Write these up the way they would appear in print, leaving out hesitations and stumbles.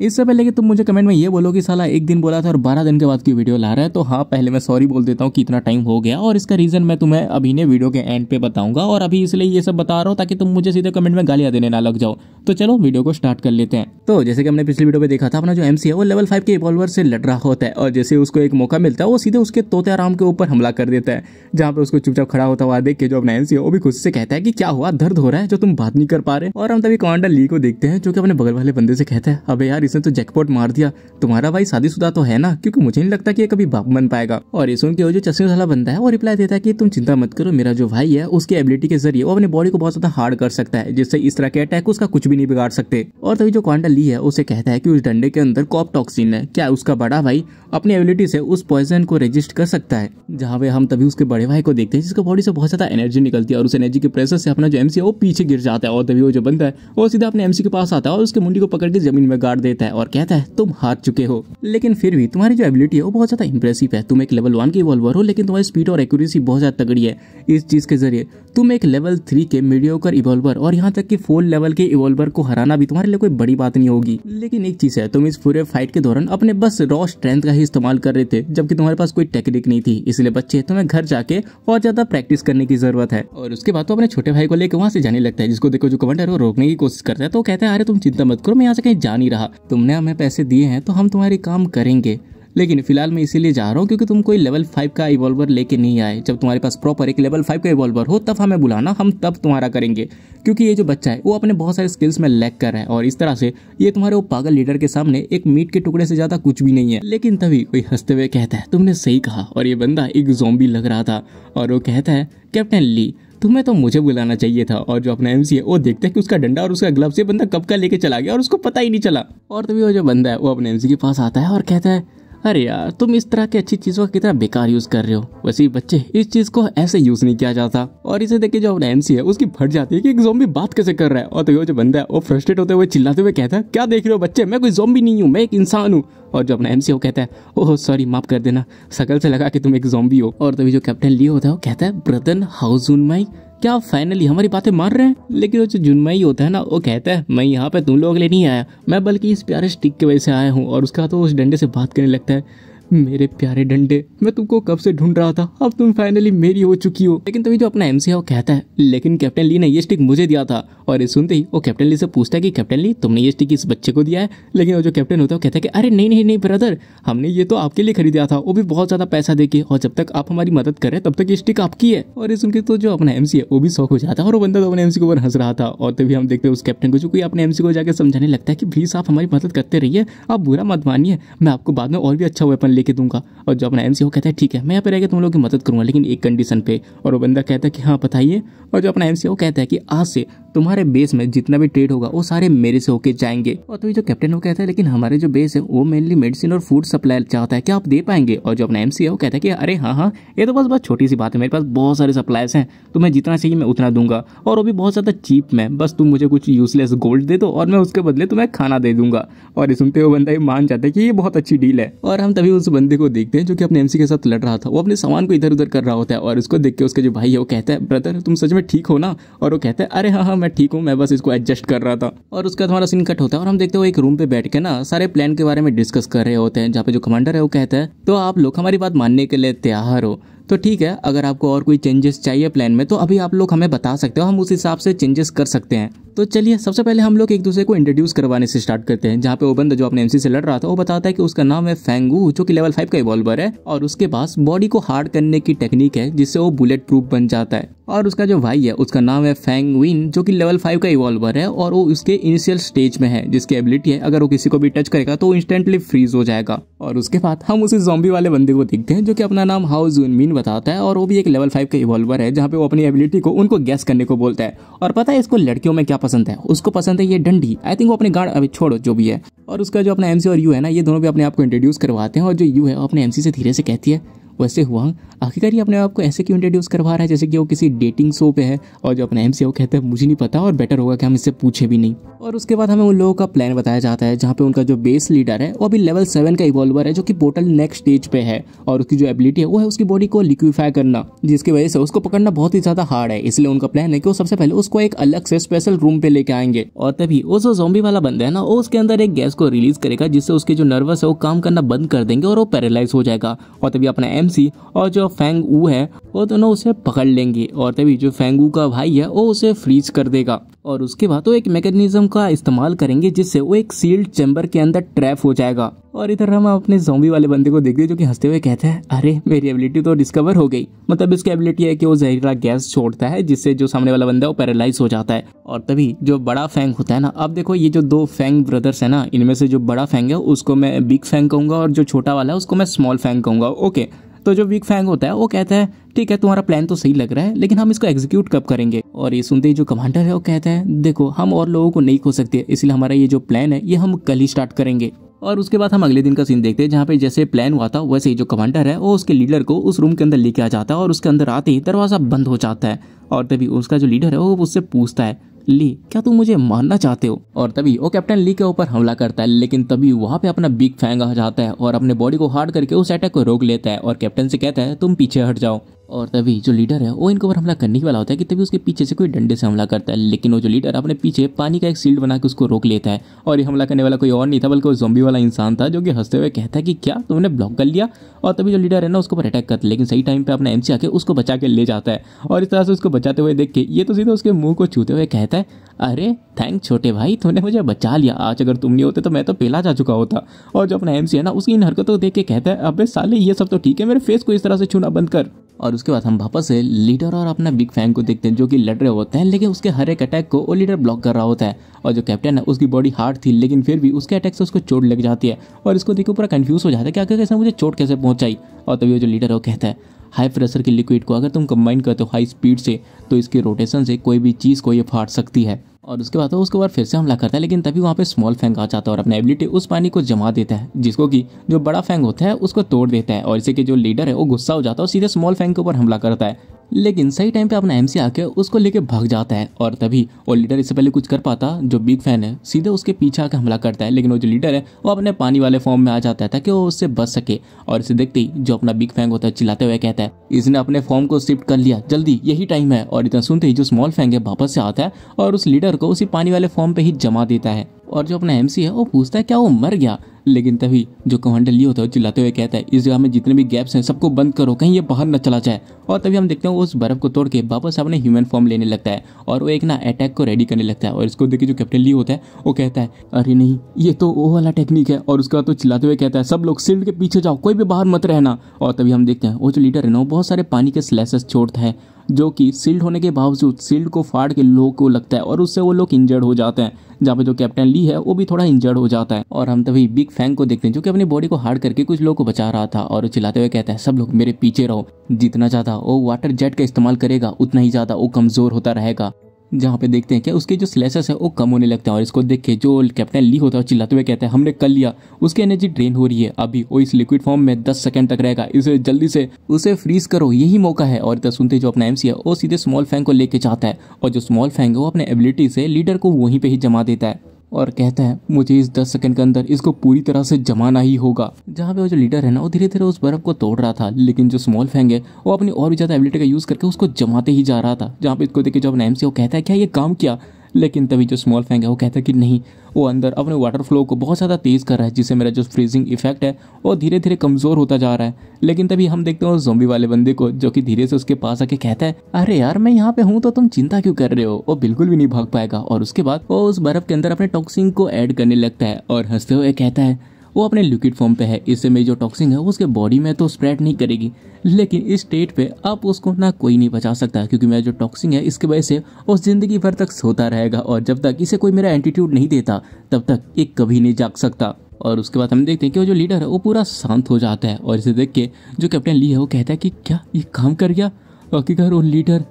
इससे पहले कि तुम मुझे कमेंट में ये बोलो कि साला एक दिन बोला था और 12 दिन के बाद की वीडियो ला रहा है, तो हाँ पहले मैं सॉरी बोल देता हूँ कि इतना टाइम हो गया, और इसका रीजन मैं तुम्हें अभी ने वीडियो के एंड पे बताऊंगा। और अभी इसलिए ये सब बता रहा हूँ ताकि तुम मुझे सीधे कमेंट में गालियां देने ना लग जाओ। तो चलो वीडियो को स्टार्ट कर लेते हैं। तो जैसे कि हमने पिछली वीडियो में देखा था, अपना जो एमसी है वो लेवल 5 के इवॉल्वर से लड़ रहा होता है, और जैसे उसको एक मौका मिलता है वो सीधे उसके तोते आराम के ऊपर हमला कर देता है, जहाँ पे उसको चुपचाप खड़ा होता हुआ देख के जो अपना एमसी है वो भी खुद से कहता है कि क्या हुआ, दर्द हो रहा है जो तुम बात नहीं कर पा रहे। और हम तभी कमांडर ली को देखते हैं जो कि अपने बगल वाले बंदे से कहता है, अबे यार इसने तो जैकपॉट मार दिया, तुम्हारा भाई शादीशुदा तो है ना, क्योंकि मुझे नहीं लगता कि ये कभी बाप बन पाएगा। और ये सुन के वो जो चश्मे वाला बंदा है वो रिप्लाई देता है कि तुम चिंता मत करो, मेरा जो भाई है उसकी एबिलिटी के जरिए वो अपनी बॉडी को बहुत ज्यादा हार्ड कर सकता है, जिससे इस तरह के अटैक उसका कुछ भी नहीं बिगाड़ सकते। और तभी जो कमांडर ली है उसे कहता है कि उस डंडे के अंदर कॉप टॉक्सिन है, क्या उसका बड़ा भाई अपनी एबिलिटी से उस पॉइजन को रेजिस्ट कर सकता है। जहाँ पे हम तभी उसके बड़े भाई को देखते हैं जिसका बॉडी से बहुत ज्यादा एनर्जी निकलती है, और उस एनर्जी के प्रेशर से अपना जो एमसी है वो पीछे गिर जाता है। और तभी वो जो बंदा है वो सीधा अपने एमसी के पास आता है और उसके मुंडी को पकड़ के जमीन में गाड़ देता है और कहता है तुम हार चुके हो, लेकिन फिर भी तुम्हारी जो एबिलिटी है वो बहुत ज्यादा इंप्रेसिव है। तुम एक लेवल 1 के इवॉल्वर हो, लेकिन तुम्हारी स्पीड और एक्यूरेसी बहुत ज्यादा तगड़ी है। इस चीज के जरिए तुम एक लेवल 3 के मीडियोकर इवॉल्वर और यहाँ तक कि 4 लेवल के इवॉल्वर को हराना भी तुम्हारे लिए कोई बड़ी बात नहीं होगी। लेकिन एक चीज है, तुम इस पूरे फाइट के दौरान अपने बस रॉ स्ट्रेंथ का ही इस्तेमाल कर रहे थे, जबकि तुम्हारे पास कोई टेक्निक नहीं थी। इसलिए बच्चे तुम्हें घर जाके और ज्यादा प्रैक्टिस करने की जरूरत है। और उसके बाद तो अपने छोटे भाई को लेकर वहाँ से जाने लगता है, जिसको देखो जो कमांडर वो रोकने की कोशिश करता है। तो कहता है अरे तुम चिंता मत करो, मैं यहाँ से कहीं जा नहीं रहा, तुमने हमें पैसे दिए हैं तो हम तुम्हारे काम करेंगे, लेकिन फिलहाल मैं इसीलिए जा रहा हूँ क्योंकि तुम कोई लेवल 5 का इवॉल्वर लेके नहीं आए। जब तुम्हारे पास प्रॉपर एक लेवल 5 का इवॉल्वर हो तब हमें बुलाना, हम तब तुम्हारा करेंगे, क्योंकि ये जो बच्चा है वो अपने बहुत सारे स्किल्स में लैग कर रहा है, और इस तरह से ये तुम्हारे वो पागल लीडर के सामने एक मीट के टुकड़े से ज्यादा कुछ भी नहीं है। लेकिन तभी कोई हंसते हुए कहता है तुमने सही कहा, और ये बंदा एक ज़ॉम्बी लग रहा था, और वो कहता है कैप्टन ली तुम्हें तो मुझे बुलाना चाहिए था। और जो अपना एमसी है वो देखता है कि उसका डंडा और उसका ग्लव्स ये बंदा कब का लेके चला गया और उसको पता ही नहीं चला। और तभी वो जो बंदा है वो अपने एमसी के पास आता है और कहता है अरे यार तुम इस तरह की अच्छी चीजों का कितना बेकार यूज कर रहे हो, वैसे बच्चे इस चीज को ऐसे यूज नहीं किया जाता। और इसे देख के जो अपना एमसी है उसकी फट जाती है कि एक ज़ॉम्बी बात कैसे कर रहा है। और तो वो जो बंदा है वो फ्रस्ट्रेट होते हुए चिल्लाते हुए कहता है क्या देख रहे हो बच्चे, मैं कोई ज़ॉम्बी नहीं हूँ, मैं एक इंसान हूँ। और जो अपना एमसी है वो कहता है ओह सॉरी माफ कर देना, शकल से लगा कि तुम एक ज़ॉम्बी हो। और तभी जो कैप्टन ली होता है वो कहता है ब्रदर हाउ जुनमाई, क्या आप फाइनली हमारी बातें मान रहे हैं। लेकिन वो जो जुनमाई होता है ना वो कहता है मैं यहाँ पे तुम लोगों के लिए नहीं आया, मैं बल्कि इस प्यारे स्टिक की वजह से आया हूँ। और उसका तो उस डंडे से बात करने लगता है मेरे प्यारे डंडे, मैं तुमको कब से ढूंढ रहा था, अब तुम फाइनली मेरी हो चुकी हो। लेकिन तभी जो अपना एमसी है वो कहता है लेकिन कैप्टन ली ने ये स्टिक मुझे दिया था। और ये सुनते ही वो कैप्टन ली से पूछता है कि कैप्टन ली तुमने ये स्टिक इस बच्चे को दिया है। लेकिन वो जो कैप्टन होता है वो कहता है कि अरे नहीं नहीं नहीं ब्रदर, हमने ये तो आपके लिए खरीदा था, वो भी बहुत ज्यादा पैसा देके, और जब तक आप हमारी मदद कर रहे हैं तब तक ये स्टिक आपकी है। और ये सुनकर तो जो अपना एमसी है वो भी शौक हो जाता है, और वो बंदा तो अपने एमसी के ऊपर हंस रहा था। और तभी हम देखते हैं उस कैप्टन को जो कोई अपने एमसी को जाकर समझाने लगता है कि प्लीज आप हमारी मदद करते रहिए, आप बुरा मत मानिए, मैं आपको बाद में और भी अच्छा वेपन लेके दूंगा। और जो अपना एमसी वो कहता है ठीक है मैं यहाँ पे रहकर तुम लोगों की मदद करूंगा, लेकिन एक कंडीशन पे। और वो बंदा कहता है कि हाँ बताइए। और जो अपना एमसी वो कहता है कि आज से तुम्हारे बेस में जितना भी ट्रेड होगा वो सारे मेरे से होके जाएंगे। और तो जो कैप्टन वो कहता है लेकिन हमारे जो बेस है वो मेनली मेडिसिन और फूड सप्लाई चाहता है, क्या आप दे पाएंगे। और जो अपना एमसी है वो कहता है कि अरे हाँ ये तो बस छोटी सी बात है, मेरे पास बहुत सारे सप्लाईज हैं, तुम्हें जितना चाहिए मैं उतना दूंगा, और वो भी बहुत ज्यादा चीप में, बस तुम मुझे कुछ यूजलेस गोल्ड दे दो और मैं उसके बदले तुम्हें खाना दे दूंगा। और ये सुनते हुए बंदा ये मान जाता है कि ये बहुत अच्छी डील है। और हम तभी उस बंदे को देखते हैं जो कि अपने एमसी के साथ लड़ रहा था, वो अपने सामान को इधर उधर कर रहा होता है। और उसको देख के उसके जो भाई है वो कहता है ब्रदर तुम सच में ठीक हो ना। और वो कहता है अरे हाँ मैं ठीक हूँ, मैं बस इसको एडजस्ट कर रहा था। और उसका हमारा सीन कट होता है और हम देखते हो एक रूम पे बैठ के ना सारे प्लान के बारे में डिस्कस कर रहे होते हैं, जहाँ पे जो कमांडर है वो कहता है तो आप लोग हमारी बात मानने के लिए तैयार हो तो ठीक है, अगर आपको और कोई चेंजेस चाहिए प्लान में तो अभी आप लोग हमें बता सकते हो, हम उस हिसाब से चेंजेस कर सकते हैं। तो चलिए सबसे पहले हम लोग एक दूसरे को इंट्रोड्यूस करवाने से स्टार्ट करते हैं, जहाँ पे वो बंदा जो अपने एमसी से लड़ रहा था वो बताता है कि उसका नाम है फैंगू, जो कि लेवल 5 का इवॉल्वर है, और उसके पास बॉडी को हार्ड करने की टेक्निक है जिससे वो बुलेट प्रूफ बन जाता है। और उसका जो भाई है उसका नाम है फैंगविन, जो कि लेवल 5 का इवॉल्वर है, और वो उसके इनिशियल स्टेज में है, जिसकी एबिलिटी है अगर वो किसी को भी टच करेगा तो वो इंस्टेंटली फ्रीज हो जाएगा। और उसके बाद हम उसी ज़ॉम्बी वाले बंदे को देखते हैं जो कि अपना नाम हाउ जुनमिन बताता है, और वो भी एक लेवल 5 का इवॉल्वर है, जहाँ पे वो अपनी एबिलिटी को उनको गैस करने को बोलता है। और पता है इसको लड़कियों में क्या पसंद है, उसको पसंद है ये डंडी। आई थिंक वो अपने गार्ड अभी छोड़ो जो भी है। और उसका जो अपना एमसी और यू है ना, ये दोनों भी अपने आप को इंट्रोड्यूस करवाते हैं, और जो यू है अपने एमसी से धीरे से कहती है वैसे हुआ आखिरकार ये अपने आप को ऐसे क्यों इंट्रोड्यूस करवा रहा है जैसे कि वो किसी डेटिंग शो पे है, और जो अपना एमसी है वो कहता है मुझे नहीं पता और बेटर होगा कि हम इससे पूछे भी नहीं। और उसके बाद हमें उन लोगों का प्लान बताया जाता है जहाँ पे उनका जो बेस लीडर है वो अभी लेवल 7 का इवॉल्वर है जो कि पोर्टल नेक्स्ट स्टेज पे है, और उसकी जो एबिलिटी है वो है उसकी बॉडी को लिक्विफाई करना, जिसकी वजह से उसको पकड़ना बहुत ही ज्यादा हार्ड है। इसलिए उनका प्लान है कि वो सबसे पहले उसको एक अलग से स्पेशल रूम पे लेके आएंगे, और तभी वो जो ज़ॉम्बी वाला बंदा है ना वो उसके अंदर एक गैस को रिलीज करेगा जिससे उसके जो नर्वस है वो काम करना बंद कर देंगे और वो पैरालाइज हो जाएगा। और तभी अपना एमसी और जो फैंग ऊ है वो दोनों उसे पकड़ लेंगे, और तभी जो फैंग ऊ का भाई है वो उसे फ्रीज कर देगा। और उसके बाद वो एक मैकेनिज्म का इस्तेमाल करेंगे जिससे वो एक सील्ड चैम्बर के अंदर ट्रैप हो जाएगा। और इधर हम अपने ज़ॉम्बी वाले बंदे को देखते हैं जो कि हंसते हुए कहता है अरे मेरी एबिलिटी तो डिस्कवर हो गई। मतलब इसकी एबिलिटी है कि वो जहरीला गैस छोड़ता है जिससे जो सामने वाला बंदा है वो पैरालाइज हो जाता है। और तभी जो बड़ा फैंग होता है ना, अब देखो ये जो 2 फैंग ब्रदर्स है ना, इनमें से जो बड़ा फैंग है उसको मैं बिग फैंग कहूंगा और जो छोटा वाला है उसको मैं स्मॉल फैंग कहूंगा। ओके, तो जो बिग फैंग होता है वो कहता है ठीक है तुम्हारा प्लान तो सही लग रहा है लेकिन हम इसको एग्जीक्यूट कब करेंगे। और ये सुनते ही जो कमांडर है वो कहता है देखो हम और लोगों को नहीं खो सकते, इसलिए हमारा ये जो प्लान है ये हम कल ही स्टार्ट करेंगे। और उसके बाद हम अगले दिन का सीन देखते हैं जहाँ पे जैसे प्लान हुआ था वैसे ही जो कमांडर है वो उसके लीडर को उस रूम के अंदर लेके आ जाता है, और उसके अंदर आते ही दरवाजा बंद हो जाता है। और तभी उसका जो लीडर है वो उससे पूछता है ली क्या तुम मुझे मारना चाहते हो। और तभी वो कैप्टन ली के ऊपर हमला करता है, लेकिन तभी वहाँ पे अपना बिग फैंग आ जाता है और अपने बॉडी को हार्ड करके उस अटैक को रोक लेता है और कैप्टन से कहता है तुम पीछे हट जाओ। और तभी जो लीडर है वो इनके ऊपर हमला करने वाला होता है कि तभी उसके पीछे से कोई डंडे से हमला करता है, लेकिन वो जो लीडर अपने पीछे पानी का एक शील्ड बना के उसको रोक लेता है। और ये हमला करने वाला कोई और नहीं था बल्कि वो ज़ॉम्बी वाला इंसान था जो कि हंसते हुए कहता है कि क्या तुमने ब्लॉक कर लिया। और तभी जो लीडर है ना उसके ऊपर अटैक करता है, लेकिन सही टाइम पे अपना एमसी आके उसको बचा के ले जाता है। और इस तरह से उसको बचाते हुए देख के ये तो सीधा उसके मुंह को छूते हुए कहता है अरे थैंक छोटे भाई तूने मुझे बचा लिया, आज अगर तुम नहीं होते तो मैं तो पहला जा चुका होता। और जो अपना एमसी है ना उसकी इन हरकतों को देख के कहता है अबे साले ये सब तो ठीक है, मेरे फेस को इस तरह से छूना बंद कर। और उसके बाद हम वापस से लीडर और अपना बिग फैंग को देखते हैं जो कि लड़ रहे होते हैं, लेकिन उसके हर एक अटैक को वो लीडर ब्लॉक कर रहा होता है। और जो कैप्टन है उसकी बॉडी हार्ड थी लेकिन फिर भी उसके अटैक से उसको चोट लग जाती है, और इसको देखकर पूरा कंफ्यूज हो जाता है कि आखिर कैसे मुझे चोट कैसे पहुंचाई। और तभी वो जो लीडर है वो कहता है हाई प्रेशर की लिक्विड को अगर तुम कंबाइन करते हो हाई स्पीड से तो इसके रोटेशन से कोई भी चीज़ को ये फाड़ सकती है। और उसके बाद उसके बाद फिर से हमला करता है, लेकिन तभी वहाँ पे स्मॉल फैंग आ जाता है और अपनी एबिलिटी उस पानी को जमा देता है जिसको कि जो बड़ा फैंग होता है उसको तोड़ देता है। और इसे कि जो लीडर है वो गुस्सा हो जाता है और सीधे स्मॉल फैंग के ऊपर हमला करता है, लेकिन सही टाइम पे अपना एमसी आके उसको लेके भाग जाता है। और तभी वो लीडर इससे पहले कुछ कर पाता जो बिग फैन है सीधे उसके पीछे आकर हमला करता है, लेकिन वो जो लीडर है वो अपने पानी वाले फॉर्म में आ जाता है ताकि वो उससे बच सके। और इसे देखते ही जो अपना बिग फैंग होता है चिल्लाते हुए कहता है इसने अपने फॉर्म को शिफ्ट कर लिया, जल्दी यही टाइम है। और इतना सुनते ही जो स्मॉल फैंग है वापस से आता है और उस लीडर को उसी पानी वाले फॉर्म पे ही जमा देता है। और जो अपना एमसी है वो पूछता है क्या वो मर गया, लेकिन तभी जो कमांडर ली होता है चिल्लाते हुए कहता है इस जगह में जितने भी गैप्स हैं सबको बंद करो कहीं ये बाहर न चला जाए। और तभी हम देखते हैं उस बर्फ को तोड़ के वापस अपने ह्यूमन फॉर्म लेने लगता है और वो एक ना अटैक को रेडी करने लगता है। और इसको देखिए जो कैप्टन ली होता है वो कहता है अरे नहीं ये तो वो वाला टेक्निक है। और उसके बाद तो चिल्लाते हुए कहता है सब लोग शील्ड के पीछे जाओ, कोई भी बाहर मत रहना। और तभी हम देखते हैं वो जो लीडर है ना वो बहुत सारे पानी के स्लैशेस छोड़ता है जो कि सील्ड होने के बावजूद सील्ड को फाड़ के लोगों को लगता है और उससे वो लोग इंजर्ड हो जाते हैं, जहाँ पे जो कैप्टन ली है वो भी थोड़ा इंजर्ड हो जाता है। और हम तभी बिग फैंग को देखते हैं जो कि अपनी बॉडी को हार्ड करके कुछ लोगों को बचा रहा था और चिल्लाते हुए कहता है सब लोग मेरे पीछे रहो, जितना ज़्यादा वो वाटर जेट का इस्तेमाल करेगा उतना ही ज़्यादा वो कमज़ोर होता रहेगा। जहाँ पे देखते हैं कि उसके जो स्लैशेस है वो कम होने लगते हैं। और इसको देख के जो कैप्टन ली होता है चिल्लाते हुए कहता है हमने कर लिया, उसकी एनर्जी ड्रेन हो रही है, अभी वो इस लिक्विड फॉर्म में 10 सेकंड तक रहेगा, इसे जल्दी से उसे फ्रीज करो, यही मौका है। और इतना सुनते जो अपना एमसी है वो सीधे स्मॉल फैंग को लेके जाता है और जो स्मॉल फैंग है वो अपने एबिलिटी से लीडर को वहीं पे ही जमा देता है और कहता है मुझे इस 10 सेकंड के अंदर इसको पूरी तरह से जमाना ही होगा। जहाँ पे वो जो लीडर है ना वो धीरे धीरे उस बर्फ को तोड़ रहा था, लेकिन जो स्मॉल फैंग है वो अपनी और भी ज़्यादा एबिलिटी का यूज़ करके उसको जमाते ही जा रहा था। जहाँ पे इसको देखे जो अपना एमसी वो कहता है क्या ये काम किया, लेकिन तभी जो स्मॉल फैंग है वो कहता है कि नहीं, वो अंदर अपने वाटर फ्लो को बहुत ज़्यादा तेज़ कर रहा है जिससे मेरा जो फ्रीजिंग इफेक्ट है वो धीरे धीरे कमज़ोर होता जा रहा है। लेकिन तभी हम देखते हैं उस ज़ॉम्बी वाले बंदे को जो कि धीरे से उसके पास आके कहता है अरे यार मैं यहाँ पे हूँ तो तुम चिंता क्यों कर रहे हो, वो बिल्कुल भी नहीं भाग पाएगा। और उसके बाद वो उस बर्फ के अंदर अपने टॉक्सिन को ऐड करने लगता है और हंसते हुए कहता है वो अपने लिक्विड फॉर्म पे है, इससे मेरी जो टॉक्सिन है वो उसके बॉडी में तो स्प्रेड नहीं करेगी, लेकिन इस स्टेट पे अब उसको ना कोई नहीं बचा सकता क्योंकि मेरा जो टॉक्सिन है इसकी वजह से वो जिंदगी भर तक सोता रहेगा और जब तक इसे कोई मेरा एंटीट्यूड नहीं देता तब तक ये कभी नहीं जाग सकता। और उसके बाद हम देखते हैं कि वो जो लीडर है वो पूरा शांत हो जाता है और इसे देख के जो कैप्टन ली है वो कहता है कि क्या ये काम कर गया, आखिरकार वो लीडर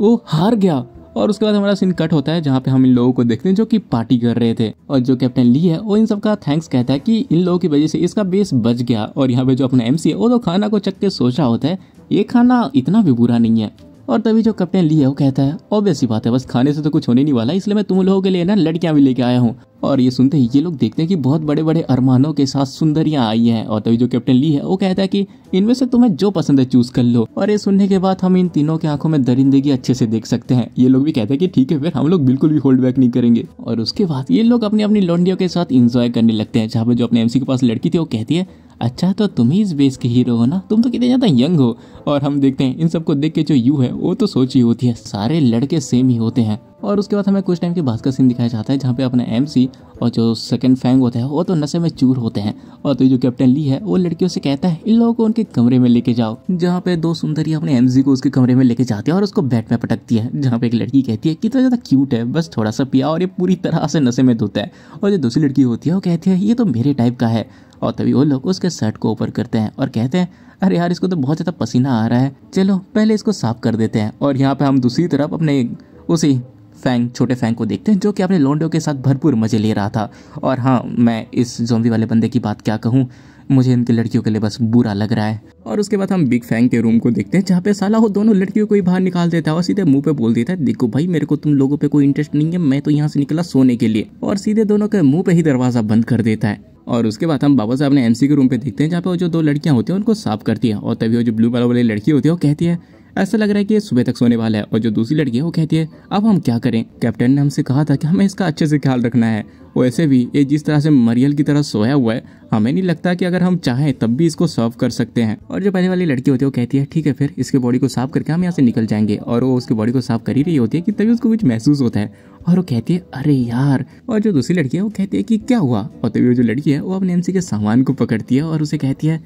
वो हार गया। और उसके बाद हमारा सीन कट होता है जहाँ पे हम इन लोगों को देखते हैं जो कि पार्टी कर रहे थे, और जो कैप्टन ली है वो इन सबका थैंक्स कहता है कि इन लोगों की वजह से इसका बेस बच गया। और यहाँ पे जो अपना MC है वो तो खाना को चख के सोच रहा होता है ये खाना इतना भी बुरा नहीं है। और तभी जो कैप्टन ली है वो कहता है ऑब्वियस सी बात है, बस खाने से तो कुछ होने नहीं वाला, इसलिए मैं तुम लोगों के लिए ना लड़कियां भी लेके आया हूँ। और ये सुनते ही ये लोग देखते हैं कि बहुत बड़े बड़े अरमानों के साथ सुंदरियां आई हैं। और तभी जो कैप्टन ली है वो कहता है कि इनमें से तुम्हें जो पसंद है चूज कर लो। और ये सुनने के बाद हम इन तीनों की आंखों में दरिंदगी अच्छे से देख सकते हैं। ये लोग भी कहते हैं कि ठीक है फिर हम लोग बिल्कुल भी होल्ड बैक नहीं करेंगे। और उसके बाद ये लोग अपनी अपनी लौंडियों के साथ इंजॉय करने लगते हैं। जहाँ पे जो अपने MC के पास लड़की थी वो कहती है अच्छा तो तुम ही इस बेस के हीरो हो ना, तुम तो कितने ज्यादा यंग हो। और हम देखते हैं इन सबको देख के जो यू है वो तो सोच ही होती है सारे लड़के सेम ही होते हैं। और उसके बाद हमें कुछ टाइम के बाद का सीन दिखाया जाता है जहाँ पे अपना MC और जो सेकंड फैंग होता है वो तो नशे में चूर होते हैं। और तो जो कैप्टन ली है वो लड़कियों से कहता है इन लोगों को उनके कमरे में लेके जाओ, जहाँ पे दो सुंदरियां अपने MC को उसके कमरे में लेके जाती है और उसको बेड में पटकती है। जहाँ पे एक लड़की कहती है कितना ज्यादा क्यूट है, बस थोड़ा सा पिया और ये पूरी तरह से नशे में धोता है। और जो दूसरी लड़की होती है वो कहती है ये तो मेरे टाइप का है। और तभी वो लोग उसके शर्ट को ऊपर करते हैं और कहते हैं अरे यार इसको तो बहुत ज्यादा पसीना आ रहा है, चलो पहले इसको साफ कर देते हैं। और यहाँ पे हम दूसरी तरफ अपने उसी फैंग छोटे फैंग को देखते हैं जो कि अपने लौंडियों के साथ भरपूर मजे ले रहा था। और हाँ मैं इस ज़ॉम्बी वाले बंदे की बात क्या कहूँ, मुझे इनकी लड़कियों के लिए बस बुरा लग रहा है। और उसके बाद हम बिग फैंग के रूम को देखते हैं जहाँ पे साला वो दोनों लड़कियों को ही बाहर निकाल देता है और सीधे मुंह पे बोल देता है देखो भाई मेरे को तुम लोगों पे कोई इंटरेस्ट नहीं है, मैं तो यहाँ से निकला सोने के लिए। और सीधे दोनों के मुंह पे ही दरवाजा बंद कर देता है। और उसके बाद हम वापस अपने MC के रूम पे देखते हैं जहाँ पे वो जो दो लड़कियां होती हैं उनको साफ करती है। और तभी वो जो ब्लू कलर वाली लड़की होती है वो कहती है ऐसा लग रहा है कि ये सुबह तक सोने वाला है। और जो दूसरी लड़की है वो कहती है अब हम क्या करें, कैप्टन ने हमसे कहा था कि हमें इसका अच्छे से ख्याल रखना है। वैसे भी ये जिस तरह से मरियल की तरह सोया हुआ है हमें नहीं लगता कि अगर हम चाहें तब भी इसको सर्व कर सकते हैं। और जो पहले वाली लड़की होती है वो कहती है ठीक है फिर इसके बॉडी को साफ करके हम यहाँ से निकल जाएंगे। और वो उसकी बॉडी को साफ कर ही रही होती है कि तभी उसको कुछ महसूस होता है और वो कहती है अरे यार। और जो दूसरी लड़की है वो कहती है कि क्या हुआ। और तभी वो जो लड़की है वो अपने MC के सामान को पकड़ती है और उसे कहती है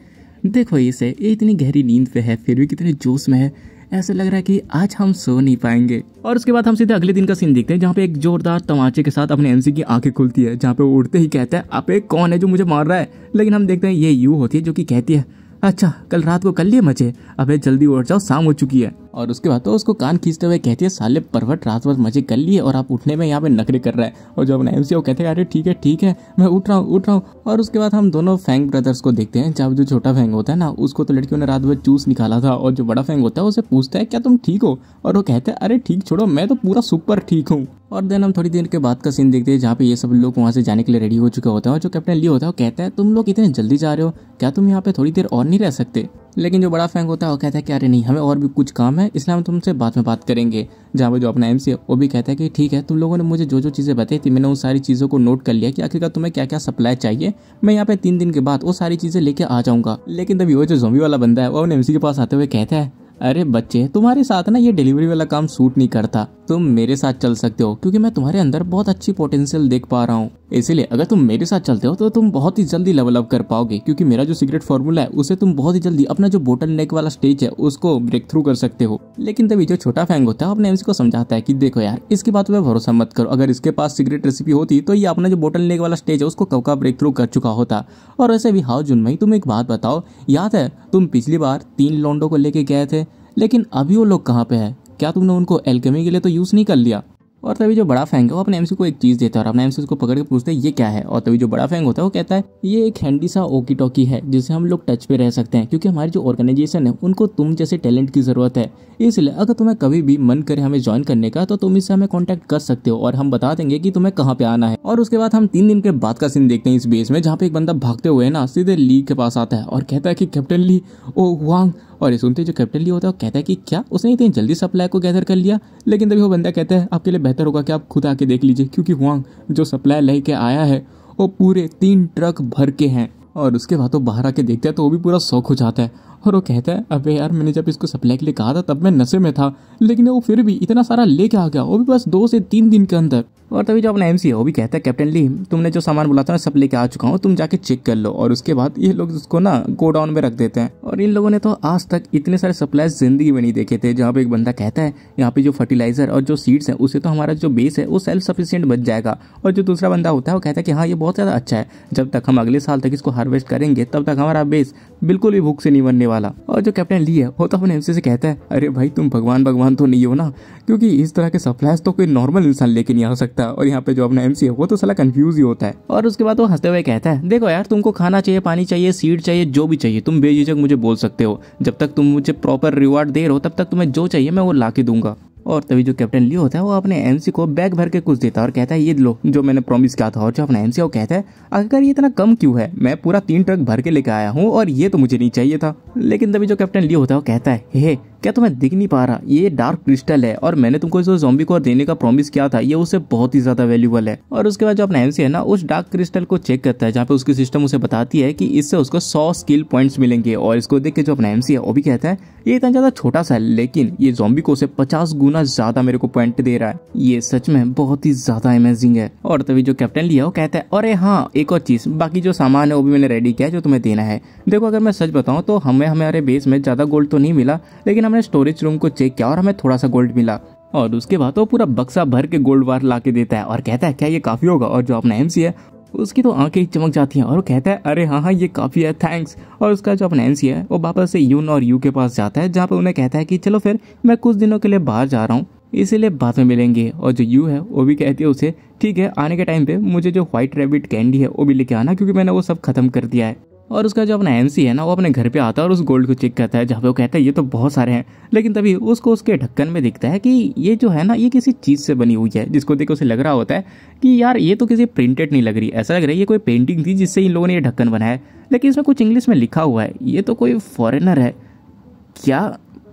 देखो इसे ये इतनी गहरी नींद पे है फिर भी कितने जोश में है, ऐसा लग रहा है कि आज हम सो नहीं पाएंगे। और उसके बाद हम सीधे अगले दिन का सीन देखते हैं जहाँ पे एक जोरदार तमाचे के साथ अपने MC की आंखें खुलती है जहाँ पे वो उड़ते ही कहता है अबे कौन है जो मुझे मार रहा है। लेकिन हम देखते हैं ये यू होती है जो कि कहती है अच्छा कल रात को कर लिए मजे, अबे जल्दी उठ जाओ शाम हो चुकी है। और उसके बाद तो उसको कान खींचते हुए कहती है साले परवट रात भर मजे कर लिए और आप उठने में यहाँ पे नखरे कर रहा है। और जो अपना MC वो कहते हैं अरे ठीक है मैं उठ रहा हूँ। और उसके बाद हम दोनों फैंग ब्रदर्स को देखते हैं जब जो छोटा फैंग होता है ना उसको तो लड़कियों ने रात भर चूस निकाला था। और जो बड़ा फैंग होता है उसे पूछता है क्या तुम ठीक हो। और वो कहते हैं अरे ठीक छोड़ो मैं तो पूरा सुपर ठीक हूँ। और देन हम थोड़ी देर के बाद का सीन देखते हैं जहाँ पे ये सब लोग वहाँ से जाने के लिए रेडी हो चुके होते हैं। और जो कैप्टन ली होता है वो कहता है तुम लोग इतने जल्दी जा रहे हो, क्या तुम यहाँ पे थोड़ी देर और नहीं रह सकते। लेकिन जो बड़ा फैंग होता है वो कहता है कि अरे नहीं हमें और भी कुछ काम है इसलिए हम तुमसे बाद में बात करेंगे। जहाँ पे जो अपना MC है वो भी कहता है कि ठीक है तुम लोगों ने मुझे जो जो चीज़ें बताई थी मैंने उन सारी चीज़ों को नोट कर लिया कि आखिरकार तुम्हें क्या क्या सप्लाई चाहिए, मैं यहाँ पे 3 दिन के बाद वो सारी चीज़ें लेके आ जाऊँगा। लेकिन तभी वो जो ज़ॉम्बी वाला बंदा है वो अपने MC के पास आते हुए कहता है अरे बच्चे तुम्हारे साथ ना ये डिलीवरी वाला काम सूट नहीं करता, तुम मेरे साथ चल सकते हो क्योंकि मैं तुम्हारे अंदर बहुत अच्छी पोटेंशियल देख पा रहा हूँ। इसीलिए अगर तुम मेरे साथ चलते हो तो तुम बहुत ही जल्दी लेवल अप कर पाओगे क्योंकि मेरा जो सीक्रेट फॉर्मूला है उसे तुम बहुत ही जल्दी अपना जो बोटल नेक वाला स्टेज है उसको ब्रेक थ्रू कर सकते हो। लेकिन तभी जो छोटा फैंग होता है अपने MC को समझाता है कि देखो यार इसकी बात पे भरोसा मत करो, अगर इसके पास सीक्रेट रेसिपी होती तो ये अपना जो बोटल नेक वाला स्टेज है उसको कब का ब्रेक थ्रू कर चुका होता। और वैसे भी हाउ जुनमई तुम एक बात बताओ, याद है तुम पिछली बार 3 लौंडों को लेके गए थे लेकिन अभी वो लोग कहाँ पे है, क्या तुमने उनको एल्केमी के लिए तो यूज नहीं कर लिया। और तभी जो बड़ा फैंग है वो अपने MC को एक चीज देता है और अपने MC उसको पकड़ के पूछते हैं ये क्या है। और तभी जो बड़ा फैंग होता है वो कहता है ये एक हैंडी सा ओकी टॉकी है जिससे हम लोग टच पे रह सकते हैं क्योंकि हमारी जो ऑर्गेनाइजेशन है उनको तुम जैसे टैलेंट की जरूरत है, इसलिए अगर तुम्हें कभी भी मन करे हमें ज्वाइन करने का तो तुम इससे हमें कॉन्टेक्ट कर सकते हो और हम बता देंगे कि तुम्हें कहाँ पे आना है। और उसके बाद हम 3 दिन के बाद का सीन देखते हैं इस बेस में जहाँ पे एक बंदा भागते हुए ना सीधे ली के पास आता है और कहता है कि कैप्टन ली ओ वांग। और ये सुनते जो कैप्टन ली होता है वो कहता है कि क्या उसने इतनी जल्दी सप्लाई को गैदर कर लिया। लेकिन तभी वो बंदा कहता है आपके लिए बेहतर होगा कि आप खुद आके देख लीजिए क्योंकि हुआंग जो सप्लाई लेके आया है वो पूरे 3 ट्रक भर के हैं। और उसके बाद वो बाहर आके देखता है तो वो भी पूरा शौक हो जाता है और वो कहता है अबे यार मैंने जब इसको सप्लाई के लिए कहा था तब मैं नशे में था लेकिन वो फिर भी इतना सारा लेके आ गया, वो भी बस 2 से 3 दिन के अंदर। और तभी जो अपना एमसी है वो भी कहता है कैप्टन ली तुमने जो सामान बोला था ना सब लेके आ चुका हूँ, तुम जाके चेक कर लो। और उसके बाद ये लोग उसको ना गोडाउन में रख देते हैं। और इन लोगों ने तो आज तक इतने सारे सप्लाईज जिंदगी में नहीं देखे थे, जहाँ पे एक बंदा कहता है यहाँ पे जो फर्टिलाइजर और जो सीड्स है उससे तो हमारा जो बेस है वो सेल्फ सफिशिएंट बच जाएगा। और जो दूसरा बंदा होता है वो कहता है कि हाँ ये बहुत ज़्यादा अच्छा है, जब तक हम अगले साल तक इसको हार्वेस्ट करेंगे तब तक हमारा बेस बिल्कुल भी भूख से नहीं मरने वाला। और जो कैप्टन ली है वो तो अपने एमसी से कहता है अरे भाई तुम भगवान तो नहीं हो ना, क्योंकि इस तरह के सप्लाईज तो कोई नॉर्मल इंसान लेके नहीं आ सकता। और यहाँ पे जो अपना एमसी है वो तो साला कंफ्यूज ही होता है। और उसके बाद वो हंसते हुए कहता है देखो यार तुमको खाना चाहिए, पानी चाहिए, सीड चाहिए, जो भी चाहिए तुम बेझिझक मुझे बोल सकते हो, जब तक तुम मुझे प्रॉपर रिवार्ड दे रहे हो तब तक तुम्हें जो चाहिए मैं वो ला के दूंगा। और तभी जो कैप्टन ली होता है वो अपने एमसी को बैग भर के कुछ देता है और कहता है ये लो जो मैंने प्रॉमिस किया था। और जो अपना एमसी है वो कहता है अगर ये इतना कम क्यों है, मैं पूरा 3 ट्रक भर के लेके आया हूँ और ये तो मुझे नहीं चाहिए था। लेकिन तभी जो कैप्टन ली होता है वो कहता है हे क्या तुम्हें दिख नहीं पा रहा, ये डार्क क्रिस्टल है और मैंने तुमको इस ज़ॉम्बी को देने का प्रॉमिस किया था, ये उससे बहुत ही ज्यादा वैल्यूबल है। और उसके बाद जो अपना एमसी है ना उस डार्क क्रिस्टल को चेक करता है, जहाँ पे उसकी सिस्टम उसे बताती है कि इससे उसको 100 स्किल पॉइंट्स मिलेंगे। और इसको देख के जो अपना एमसी है वो भी कहता है ये इतना ज्यादा छोटा सा है लेकिन ये ज़ॉम्बी को उसे 50 गुना ज्यादा मेरे को पॉइंट दे रहा है, ये सच में बहुत ही ज्यादा अमेजिंग है। और तभी जो कैप्टन लिया वो कहता है अरे हाँ एक और चीज, बाकी जो सामान है वो भी मैंने रेडी किया है जो तुम्हें देना है। देखो अगर मैं सच बताऊं तो हमें हमारे बेस में ज्यादा गोल्ड तो नहीं मिला, लेकिन हमने स्टोरेज रूम को चेक किया और हमें थोड़ा सा गोल्ड मिला। और उसके बाद वो पूरा बक्सा भर के गोल्ड बार ला के देता है और कहता है क्या ये काफी होगा। और जो अपना एमसी है उसकी तो आंखें ही चमक जाती हैं और वो कहता है अरे हाँ ये काफी है, थैंक्स। और उसका जो अपना एमसी है वो वापस से यून और यू के पास जाता है, जहाँ पे उन्हें कहता है कि चलो फिर मैं कुछ दिनों के लिए बाहर जा रहा हूँ, इसीलिए बाद में मिलेंगे। और जो यू है वो भी कहती है उसे ठीक है आने के टाइम पे मुझे जो व्हाइट रैबिट कैंडी है वो भी लेके आना, क्योंकि मैंने वो सब खत्म कर दिया है। और उसका जो अपना एमसी है ना वो अपने घर पे आता है और उस गोल्ड को चेक करता है, जहाँ पे वो कहता है ये तो बहुत सारे हैं। लेकिन तभी उसको उसके ढक्कन में दिखता है कि ये जो है ना ये किसी चीज से बनी हुई है, जिसको देख उसे लग रहा होता है कि यार ये तो किसी प्रिंटेड नहीं लग रही, ऐसा लग रहा है ये कोई पेंटिंग थी जिससे इन लोगों ने ये ढक्कन बनाया। लेकिन इसमें कुछ इंग्लिश में लिखा हुआ है, ये तो कोई फॉरेनर है क्या,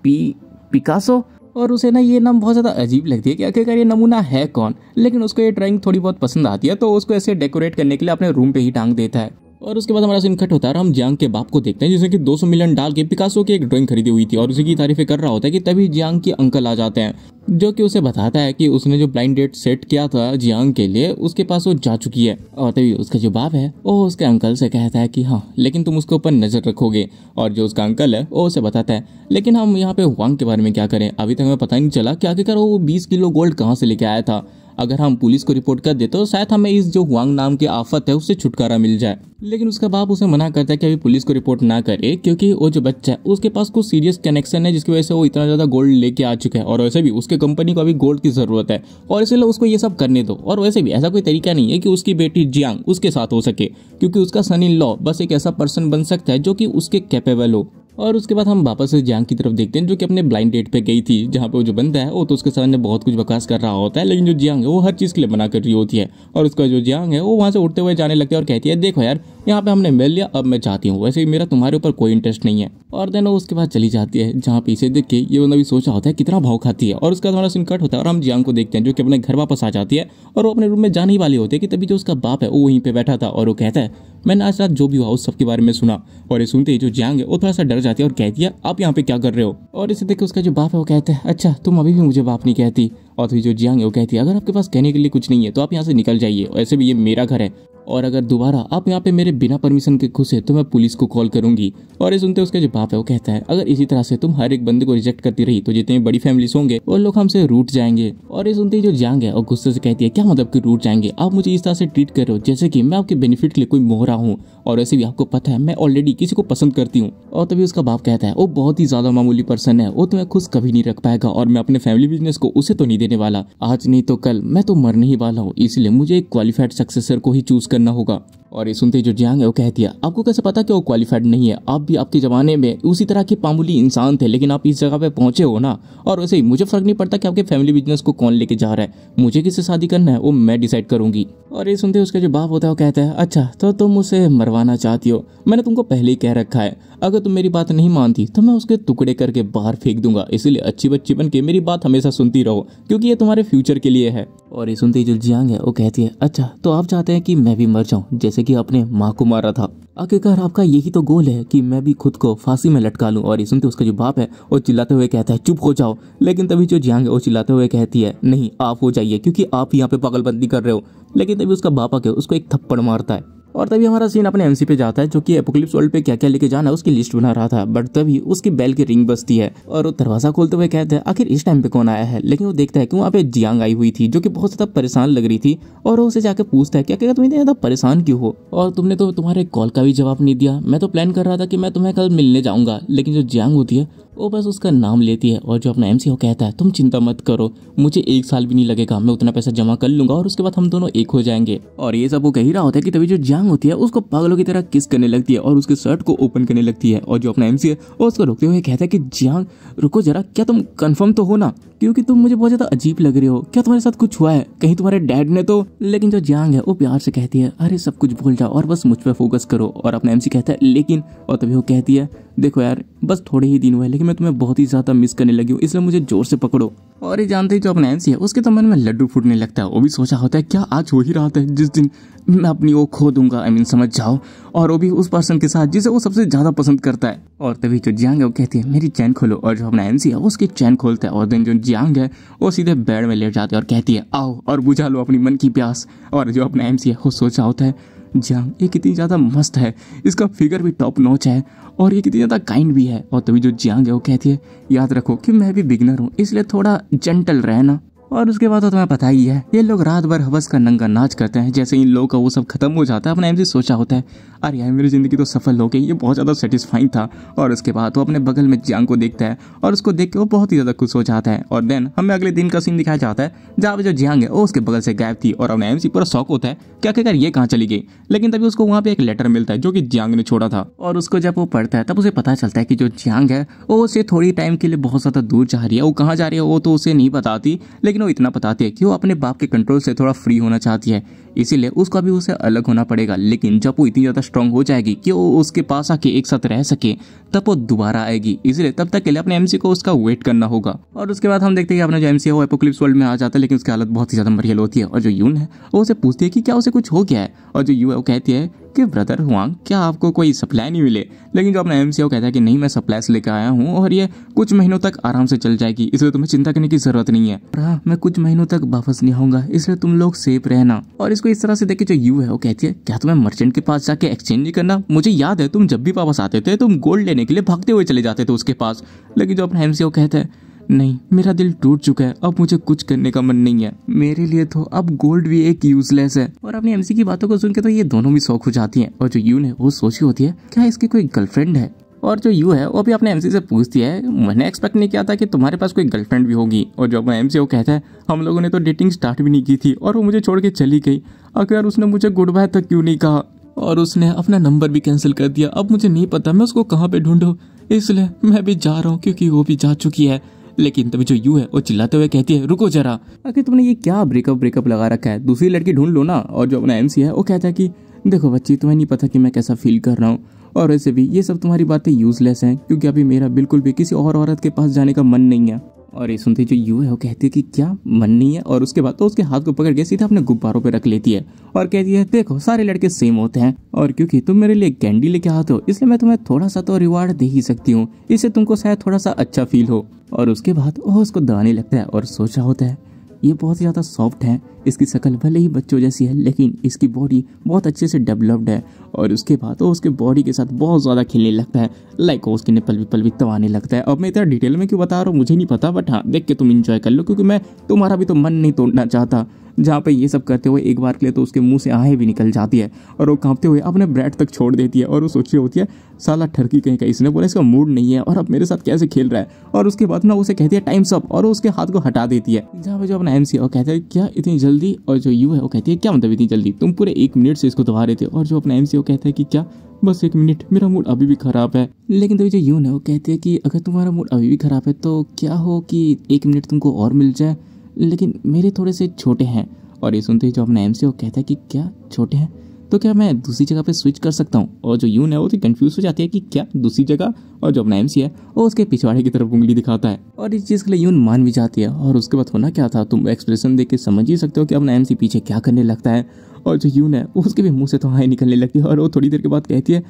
पिकासो। और उसे ना ये नाम बहुत ज़्यादा अजीब लगती है कि आखिरकार ये नमूना है कौन। लेकिन उसको ये ड्राइंग थोड़ी बहुत पसंद आती है तो उसको ऐसे डेकोरेट करने के लिए अपने रूम पे ही टांग देता है। और उसके बाद हमारा सीन कट होता है और हम जियांग के बाप को देखते हैं, जिसने कि 200 मिलियन डाल के पिकासो की एक ड्राइंग खरीदी हुई थी और उसी की तारीफें कर रहा होता है कि तभी जियांग के अंकल आ जाते हैं, जो कि उसे बताता है कि उसने जो ब्लाइंड डेट सेट किया था जियांग के लिए उसके पास वो जा चुकी है। और तभी उसका जो बाप है वो उसके अंकल से कहता है कि हाँ लेकिन तुम उसके ऊपर नजर रखोगे। और जो उसका अंकल है वो उसे बताता है लेकिन हम यहाँ पे हुआंग के बारे में क्या करें, अभी तक हमें पता ही नहीं चला कि आखिरकार वो 20 किलो गोल्ड कहाँ से लेके आया था। अगर हम पुलिस को रिपोर्ट कर देते तो शायद हमें इस जो हुआंग नाम की आफत है उससे छुटकारा मिल जाए। लेकिन उसका बाप उसे मना करता है कि अभी पुलिस को रिपोर्ट ना करे, क्योंकि वो जो बच्चा है उसके पास कुछ सीरियस कनेक्शन है जिसकी वजह से वो इतना ज्यादा गोल्ड लेके आ चुका है। और वैसे भी उसके कंपनी को अभी गोल्ड की जरूरत है और इसलिए उसको ये सब करने दो। और वैसे भी ऐसा कोई तरीका नहीं है कि उसकी बेटी जियांग उसके साथ हो सके, क्योंकि उसका सन इन लॉ बस एक ऐसा पर्सन बन सकता है जो कि उसके कैपेबल हो। और उसके बाद हम वापस से जियांग की तरफ देखते हैं, जो कि अपने ब्लाइंड डेट पे गई थी, जहाँ पे वो जो बंदा है वो तो उसके सामने बहुत कुछ बकवास कर रहा होता है, लेकिन जो जियांग है वो हर चीज के लिए मना कर रही होती है। और उसका जो जियांग है वो वहां से उठते हुए जाने लगती है और कहती है देखो यार यहाँ पे हमने मिल लिया, अब मैं चाहती हूँ, वैसे मेरा तुम्हारे ऊपर कोई इंटरेस्ट नहीं है। और देन वो उसके बाद चली जाती है, जहाँ पे इसे देख के ये बंदा भी सोचा होता है कितना भाव खाती है। और उसका थोड़ा सीन कट होता है और हम जियांग को देखते हैं जो कि अपने घर वापस आ जाती है और वो अपने रूम में जाने ही वाली होती है कि तभी जो उसका बाप है वो वहीं पे बैठा था और वो कहता है मैंने आज रात जो भी हुआ उस सब के बारे में सुना। और ये सुनते ही जो जियांग है वो थोड़ा सा डर जाती है और कहती है आप यहाँ पे क्या कर रहे हो। और इसे देख के उसका जो बाप है वो कहता है अच्छा तुम अभी भी मुझे बाप नहीं कहती। और फिर जो जियांग है वो कहती है अगर आपके पास कहने के लिए कुछ नहीं है तो आप यहाँ से निकल जाइए, वैसे भी ये मेरा घर है और अगर दोबारा आप यहाँ पे मेरे बिना परमिशन के घुसे तो मैं पुलिस को कॉल करूंगी। और ये सुनते उसका जो बाप है वो कहता है अगर इसी तरह से तुम हर एक बंदे को रिजेक्ट करती रही तो जितने बड़ी फैमिलीज होंगे वो लोग हमसे रूठ जाएंगे। और ये सुनते ही जो जियांग है और गुस्से से कहती है क्या मतलब कि रूठ जाएंगे, आप मुझे इस तरह से ट्रीट कर रहे हो जैसे कि मैं आपके बेनिफिट के लिए कोई मोहरा हूँ, और वैसे भी आपको पता है मैं ऑलरेडी किसी को पसंद करती हूँ। और तभी उसका बाप कहता है वो बहुत ही ज्यादा मामूली पर्सन है, वो तुम्हें खुश कभी नहीं रख पाएगा और मैं अपने फैमिली बिजनेस को उसे तो नहीं देने वाला, आज नहीं तो कल मैं तो मरने ही वाला हूँ, इसलिए मुझे एक क्वालिफाइड सक्सेसर को ही चूज करना होगा। और ये सुनते जो जियांग है वो कहती है आपको कैसे पता कि वो क्वालिफाइड नहीं है, आप भी आपके जमाने में उसी तरह के मामूली इंसान थे लेकिन आप इस जगह पे पहुंचे हो ना। और वैसे ही मुझे फर्क नहीं पड़ता कि आपके फैमिली बिजनेस को कौन लेके जा रहा है, मुझे किससे शादी करना है वो मैं डिसाइड करूंगी। और ये सुनते उसका जो बाप होता है वो कहता है अच्छा तो तुम उसे मरवाना चाहती हो, मैंने तुमको पहले ही कह रखा है अगर तुम मेरी बात नहीं मानती तो मैं उसके टुकड़े करके बाहर फेंक दूंगा, इसलिए अच्छी बच्ची बन के मेरी बात हमेशा सुनती रहो क्योंकि ये तुम्हारे फ्यूचर के लिए है। और ये सुनते ही जो जियांग है वो कहती है अच्छा तो आप चाहते हैं कि मैं भी भी मर जाऊं जैसे कि अपने माँ को मारा था। आखिरकार आपका यही तो गोल है कि मैं भी खुद को फांसी में लटका लूं। और ये सुनते उसका जो बाप है वो चिल्लाते हुए कहता है चुप हो जाओ। लेकिन तभी जो जियांग है वो चिल्लाते हुए कहती है नहीं आप हो जाइए क्योंकि आप यहाँ पे पागलबंदी कर रहे हो। लेकिन तभी उसका बाप आके उसको एक थप्पड़ मारता है। और तभी हमारा सीन अपने एमसी पे जाता है जो कि एपोकलिप्स वर्ल्ड पे क्या क्या लेके जाना है उसकी लिस्ट बना रहा था। बट तभी उसकी बेल की रिंग बजती है और वो दरवाजा खोलते हुए कहते हैं आखिर इस टाइम पे कौन आया है। लेकिन वो देखता है कि वहाँ पे जियांग आई हुई थी जो कि बहुत ज्यादा परेशान लग रही थी। और वो उसे जाके पूछता है क्या तुम इतने ज्यादा परेशान क्यों हो और तुमने तो तुम्हारे कॉल का भी जवाब नहीं दिया। मैं तो प्लान कर रहा था कि मैं तुम्हें कल मिलने जाऊंगा। लेकिन जो जियांग होती है वो बस उसका नाम लेती है और जो अपना एमसी वो कहता है तुम चिंता मत करो, मुझे 1 साल भी नहीं लगेगा, मैं उतना पैसा जमा कर लूंगा और उसके बाद हम दोनों एक हो जाएंगे। और ये सब वो कह ही रहा होता है कि तभी जो जियांग होती है उसको पागलों की तरह किस करने लगती है और उसके शर्ट को ओपन करने लगती है। और जो अपना एमसी है वो उसको रोकते हुए कहता है कि जियांग रुको जरा, क्या तुम कंफर्म तो हो ना, क्योंकि तुम मुझे बहुत ज्यादा अजीब लग रहे हो, क्या तुम्हारे साथ कुछ हुआ है, कहीं तुम्हारे डैड ने तो। लेकिन जो जियांग है वो प्यार से कहती है अरे सब कुछ भूल जाओ और बस मुझ पर फोकस करो। और अपना एमसी कहता है लेकिन, और तभी वो कहती है देखो यार बस थोड़े ही दिन हुए लेकिन मैं तुम्हें बहुत ही ज्यादा मिस करने लगी हूँ, इसलिए मुझे जोर से पकड़ो। और ये जानते ही जो अपना एमसी है उसके तो मन में लड्डू फूटने लगता है। वो भी सोचा होता है क्या आज हो ही रात है जिस दिन मैं अपनी वो खो दूंगा, समझ जाओ, और वो भी उस पर्सन के साथ जिसे वो सबसे ज्यादा पसंद करता है। और तभी जो जियांग है वो कहती है मेरी चैन खोलो। और जो अपना एमसी है वो उसकी चैन खोलता है और देन जो जियांग है वो सीधे बेड में लेट जाती है और कहती है आओ और बुझा लो अपनी मन की प्यास। और जो अपना एमसी है वो सोचा होता है जियांग ये कितनी ज़्यादा मस्त है, इसका फिगर भी टॉप नॉच है और ये कितनी ज़्यादा काइंड भी है। और तभी जो जियांग है वो कहती है याद रखो कि मैं भी बिगनर हूँ इसलिए थोड़ा जेंटल रहना। और उसके बाद तो तुम्हें पता ही है ये लोग रात भर हवस का नंगा नाच करते हैं। जैसे इन लोगों का वो सब खत्म हो जाता है अपना एमसी सोचा होता है अरे यार मेरी जिंदगी तो सफल हो गई, ये बहुत ज़्यादा सेटिस्फाइंग था। और उसके बाद वो अपने बगल में जियांग को देखता है और उसको देख के वो बहुत ही ज़्यादा खुश हो जाता है। और देन हमें अगले दिन का सीन दिखाया जाता है जहाँ पे जो जियांग है वो उसके बगल से गायब थी और अपना एमसी पूरा शौक होता है क्या कहकर ये कहाँ चली गई। लेकिन तभी उसको वहाँ पे एक लेटर मिलता है जो कि जियांग ने छोड़ा था। और उसको जब वो पढ़ता है तब उसे पता चलता है कि जो जियांग है वो उसे थोड़ी टाइम के लिए बहुत ज़्यादा दूर जा रही है। वो कहाँ जा रही है वो तो उसे नहीं बताती, लेकिन वो इतना बताती है कि वो अपने बाप के कंट्रोल से थोड़ा फ्री होना चाहती है, इसीलिए उसका भी उसे अलग होना पड़ेगा। लेकिन जब वो इतनी ज्यादा स्ट्रांग हो जाएगी कि वो उसके पास आके एक साथ रह सके तब वो दोबारा आएगी, इसलिए तब तक के लिए अपने एमसी को उसका वेट करना होगा। और उसके बाद हम देखते हैं कि अपना जो एमसी है वो एपोकलिप्स वर्ल्ड में आ जाता है, लेकिन उसकी हालत बहुत ही ज्यादा मरियल होती है। और जो यून है वो उसे पूछती है कि क्या उसे कुछ हो गया है। और जो यू है वो कहती है कि ब्रदर हुआंग क्या आपको कोई सप्लाई नहीं मिले। लेकिन जो अपना एमसी है वो कहता है कि नहीं मैं सप्लाईज लेकर आया हूँ और ये कुछ महीनों तक आराम से चल जाएगी, इसलिए तुम्हें चिंता करने की जरूरत नहीं है। हाँ मैं कुछ महीनों तक वापस नहीं आऊंगा, इसलिए तुम लोग सेफ रहना। और इसको इस तरह से देख के जो यू है वो कहती है क्या तुम्हें मर्चेंट के पास जाके एक्सचेंज नहीं करना, मुझे याद है तुम जब भी वापस आते थे तुम गोल्ड लेने के लिए भागते हुए चले जाते थे उसके पास। लेकिन जो अपना एमसी है वो कहता है नहीं मेरा दिल टूट चुका है, अब मुझे कुछ करने का मन नहीं है, मेरे लिए तो अब गोल्ड भी एक यूजलेस है। और अपनी एमसी की बातों को सुन के तो ये दोनों भी शौक हो जाती हैं। और जो यून है वो सोची होती है क्या इसकी कोई गर्लफ्रेंड है। और जो यू है वो भी अपने एमसी से पूछती है मैंने एक्सपेक्ट नहीं किया था कि तुम्हारे पास कोई गर्लफ्रेंड भी होगी। और जो अपना एमसी वो कहता है हम लोगों ने तो डेटिंग स्टार्ट भी नहीं की थी और वो मुझे छोड़ के चली गई, अगर उसने मुझे गुड बाय तक क्यों नहीं कहा और उसने अपना नंबर भी कैंसिल कर दिया, अब मुझे नहीं पता मैं उसको कहाँ पे ढूंढूं, इसलिए मैं भी जा रहा हूँ क्योंकि वो भी जा चुकी है। लेकिन तभी जो यू है वो चिल्लाते हुए कहती है रुको जरा, आखिर तुमने ये क्या ब्रेकअप लगा रखा है, दूसरी लड़की ढूंढ लो ना। और जो अपना एमसी है वो कहता है कि देखो बच्ची तुम्हें नहीं पता कि मैं कैसा फील कर रहा हूँ और वैसे भी ये सब तुम्हारी बातें यूजलेस हैं क्योंकि अभी मेरा बिल्कुल भी किसी और औरत के पास जाने का मन नहीं है। और ये सुनते जो यू है वो कहती है कि क्या मन नहीं है। और उसके बाद तो उसके हाथ को पकड़ के सीधा अपने गुब्बारों पे रख लेती है और कहती है देखो सारे लड़के सेम होते हैं और क्योंकि तुम मेरे लिए कैंडी लेके आते हो इसलिए मैं तुम्हें थोड़ा सा तो रिवार्ड दे ही सकती हूँ, इससे तुमको शायद थोड़ा सा अच्छा फील हो। और उसके बाद वो उसको दबाने लगता है और सोचा होता है ये बहुत ज़्यादा सॉफ्ट है, इसकी शक्ल भले ही बच्चों जैसी है लेकिन इसकी बॉडी बहुत अच्छे से डेवलप्ड है। और उसके बाद वो उसके बॉडी के साथ बहुत ज़्यादा खेलने लगता है, लाइक उसके निपल भी दबाने लगता है। अब मैं इतना डिटेल में क्यों बता रहा हूँ मुझे नहीं पता, बट हाँ देख के तुम इंजॉय कर लो क्योंकि मैं तुम्हारा भी तो मन नहीं तोड़ना चाहता। जहाँ पे ये सब करते हुए एक बार के लिए तो उसके मुंह से आहें भी निकल जाती है और वो कांपते हुए अपने ब्रेड तक छोड़ देती है। और वो सोची होती है साला ठरकी कहीं का, इसने बोला इसका मूड नहीं है और अब मेरे साथ कैसे खेल रहा है। और उसके बाद ना उसे कहती है टाइम्स अप और वो उसके हाथ को हटा देती है। जहाँ पे जो अपना एमसी वो कहता है क्या इतनी जल्दी। और जो यू है वो कहती है क्या मतलब इतनी जल्दी, तुम पूरे 1 मिनट से इसको दबा रहे थे। और जो अपना एमसी वो कहता है कि क्या बस 1 मिनट, मेरा मूड अभी भी खराब है। लेकिन तो जो यू है वो कहती है कि अगर तुम्हारा मूड अभी भी खराब है तो क्या हो कि 1 मिनट तुमको और मिल जाए, लेकिन मेरे थोड़े से छोटे हैं। और ये सुनते ही जो अपना एमसी वो कहता है कि क्या छोटे हैं, तो क्या मैं दूसरी जगह पे स्विच कर सकता हूँ। और जो यून है वो तो कंफ्यूज हो जाती है कि क्या दूसरी जगह, और जो अपना एमसी है वो उसके पिछवाड़े की तरफ उंगली दिखाता है और इस चीज के लिए यून मान भी जाती है। और उसके बाद होना क्या था तुम एक्सप्रेशन देख के समझ ही सकते हो कि अपना एमसी पीछे क्या करने लगता है। और जो यून है उसके भी मुंह से तो हाँ निकलने लगती है और वो थोड़ी देर के बाद कहती है